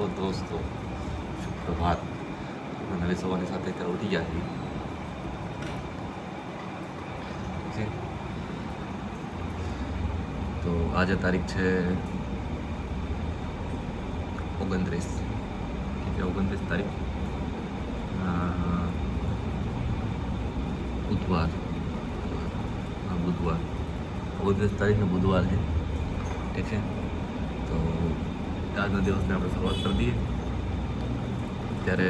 તો દોસ્તો સુપ્રભાત. નવી સવારની સાથે અત્યારે ઉઠી ગયા છીએ. તો આજે તારીખ છે 29 તારીખ, બુધવાર. 29 તારીખનો બુધવાર છે. ઠીક છે, તો આજના દિવસને આપણે શરૂઆત કરી દઈએ. ત્યારે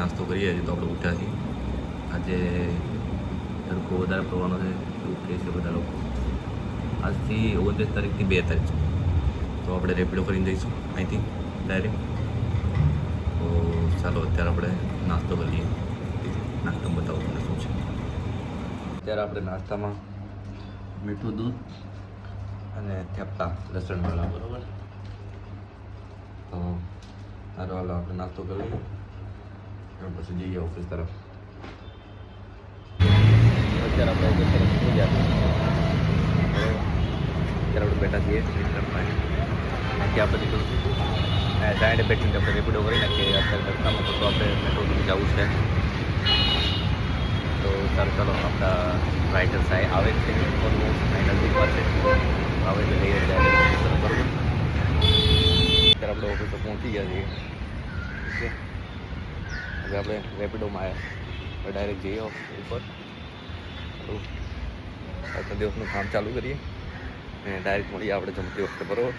નાસ્તો કરીએ છીએ. તો આપણે ઉઠ્યા છીએ. આજે તડકો વધારે પડવાનો છે એવું કહે છે બધા લોકો. આજથી 29 તારીખથી 2 તારીખ છે. તો આપણે રેપિડો કરીને જઈશું અહીંથી ડાયરેક્ટ. તો ચાલો અત્યારે આપણે નાસ્તો કરીએ. નાસ્તો બતાવો તમને શું છે. અત્યારે આપણે નાસ્તામાં મીઠું દૂધ અને થેપલા લસણવાળા, બરાબર. તો સારો હાલો આપણે નાસ્તો કરી લઈએ, પછી જઈએ ઓફિસ તરફ. અત્યારે આપણે ઓફિસ તરફ નીકળી ગયા. અત્યારે આપણે બેઠા છીએ ત્યાંથી આપણે નીકળશું. સાઈડે બેઠીને આપણે રેપિડો કરી નાખીએ. અત્યારે રસ્તામાં તો આપણે મેટ્રો સુધી જવું છે. તો ચાલો આપણા રાઇટર સાહેબ આવે છે, નજીક પાસે આવે છે, લઈએ જાય બરાબર. અત્યારે આપણે ઓફિસે પહોંચી ગયા છીએ. હવે આપણે રેપિડોમાં આવ્યા, ડાયરેક્ટ જઈએ ઉપર. આજના દિવસનું કામ ચાલુ કરીએ અને ડાયરેક્ટ મળીએ આપણે જમતી વખતે, બરાબર.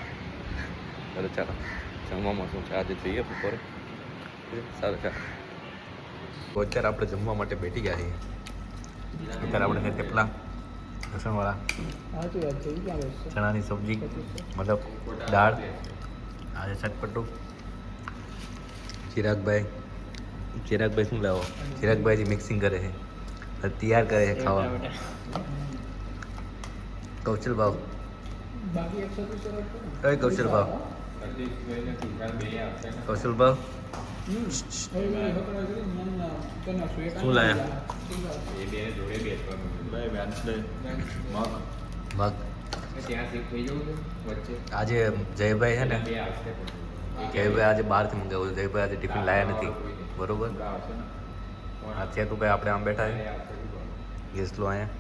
ચાલો જમવામાં શું છે આજે જઈએ બપોરે. સારું ચાલો. તો અત્યારે આપણે જમવા માટે બેઠી ગયા છીએ. અત્યારે આપણે છે થેપલા લસણવાળા, ચણાની સબ્જી, મતલબ દાળ, આજે ચટપટું. ચિરાગભાઈ શું લાવો? ચિરાગભાઈ મિક્સિંગ કરે છે, તૈયાર કરે છે ખાવા. કૌશલ ભાવ, કઈ કૌશલ ભાવ? કૌશલ ભાવ શું લાયા? મગ. આજે જયભાઈ છે ને, જયભાઈ આજે બહારથી મંગાવ્યું. જયભાઈ આજે ટિફિન લાયા નથી, બરોબર. આ ચેતુભાઈ આપણે આમ બેઠા છે. ગેસલો અહીંયા.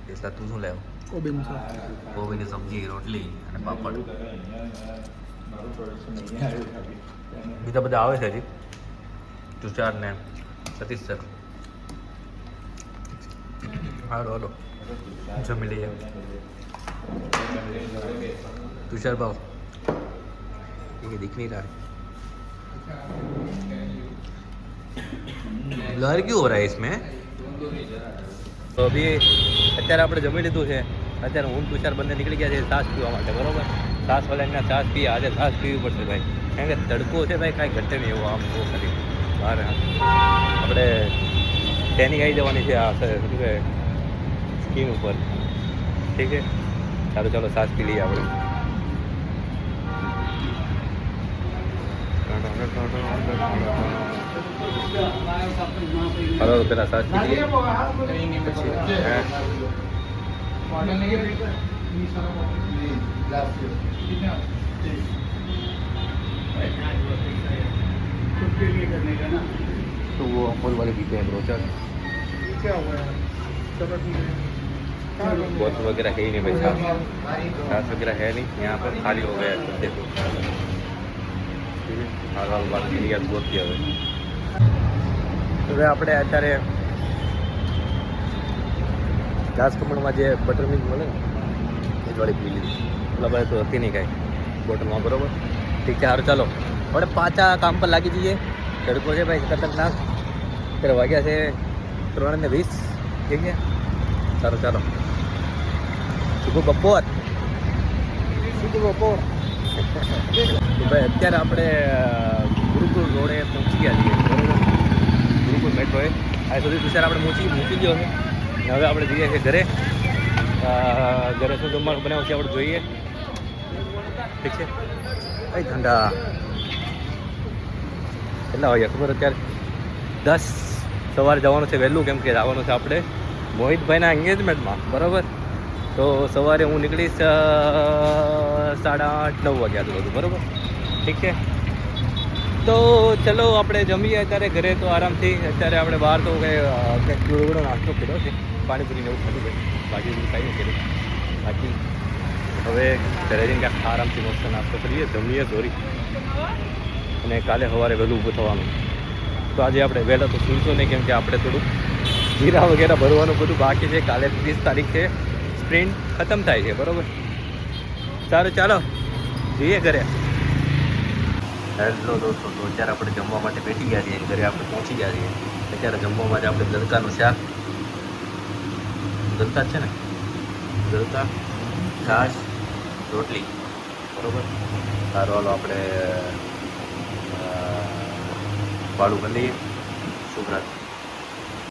ગેસલા તું શું લાવ્યો? કોબીની સબ્જી, રોટલી અને પાપડ. બીજા બધા આવે છે હજી, તુષાર ને સતીશ સર. હાલો હાલો જમી લઈએ. तुषार भाव ये दिख नहीं रहा है. ब्लर क्यों हो रहा है इसमें? तो अभी અત્યારે આપણે જમી લીધું છે. અત્યારે હું તુષાર બંને નીકળી ગયા છે છાશ પીવા માટે, બરોબર. છાશવાળાને છાશ પીએ. આજે છાશ પીવી પડશે ભાઈ, કારણ કે તડકો છે ભાઈ, કાંઈ ઘટે નહીં એવો. આમ બહુ ખાલી બહાર આપણે ટેનિંગ આવી જવાની છે આ શું કહે સ્કીન ઉપર. ઠીક છે, ચાલો ચાલો છાશ પી લઈએ આપણે. હાલો પેલા છાશ પી લઈએ પછી तो वो अमूल वाले पीते हैं ब्रो. क्या बोतल वगैरह है ही नहीं भाई, छाछ वगैरह है नहीं यहाँ पर, खाली हो गया है. देखो हाल हाल बात की लिया बहुत किया હવે. હવે આપણે અત્યારે ઘાસ કમળમાં જે બટર મિલ્ક મળે ને એ જ વાળી પી લીધી. પેલા ભાઈ તો હતી નહીં કાંઈ બોટલમાં, બરોબર. ઠીક છે, સારું ચાલો આપણે પાછા કામ પર લાગી જઈએ. તડકો છે ભાઈ ખતરનાક. અત્યારે વાગ્યા છે 3:20. ઠીક છે, સારું ચાલો. શુભ બપોર. તો ભાઈ અત્યારે આપણે ગુરુકુળ રોડે પહોંચી ગયા છીએ, બરાબર. ગુરુકુળ મેટ્રોએ આ સુધી તુષાર આપણે મૂકી ગયો છે. હવે આપણે જઈએ છીએ ઘરે. ઘરે શું જમવાનું બનાવું છે આપણે જોઈએ. ઠીક છે. કઈ ઠંડા કેટલા વાગ્યા ખબર? અત્યારે 10 સવારે જવાનું છે વહેલું, કેમ કે જવાનું છે આપણે મોહિતભાઈના એંગેજમેન્ટમાં, બરાબર. તો સવારે હું નીકળીશ 8:30-9 વાગ્યા હતું, બરાબર. ઠીક છે, તો ચલો આપણે જમીએ અત્યારે ઘરે તો આરામથી. અત્યારે આપણે બહાર તો કંઈક થોડો નાસ્તો કર્યો છે, પાણીપુરીને એવું ખાધું છે, બાકી બધું ખાઈ નથી કર્યું. બાકી હવે ઘરે જઈને ક્યાંક આરામથી મસ્ત નાસ્તો કરીએ, જમીએ સોરી, અને કાલે સવારે વહેલું ઊભું થવાનું. તો આજે આપણે વહેલા તો સૂઈશું નહીં, કેમ કે આપણે થોડું જીરા વગેરે ભરવાનું બધું બાકી છે. કાલે 30 તારીખે સ્પ્રિન્ટ ખતમ થાય છે, બરાબર. સારું ચાલો જઈએ ઘરે. હેલો દોસ્તો, તો અત્યારે આપણે જમવા માટે બેસી ગયા છીએ, ઘરે આપણે પહોંચી ગયા છીએ. અત્યારે જમવામાં જ આપણે ગલકાનું શાક, ગલકા જ છે ને, ગલકા, છાશ, રોટલી, બરાબર. સારું હાલો આપણે વાળું કરી લઈએ. શુભરાત્રી.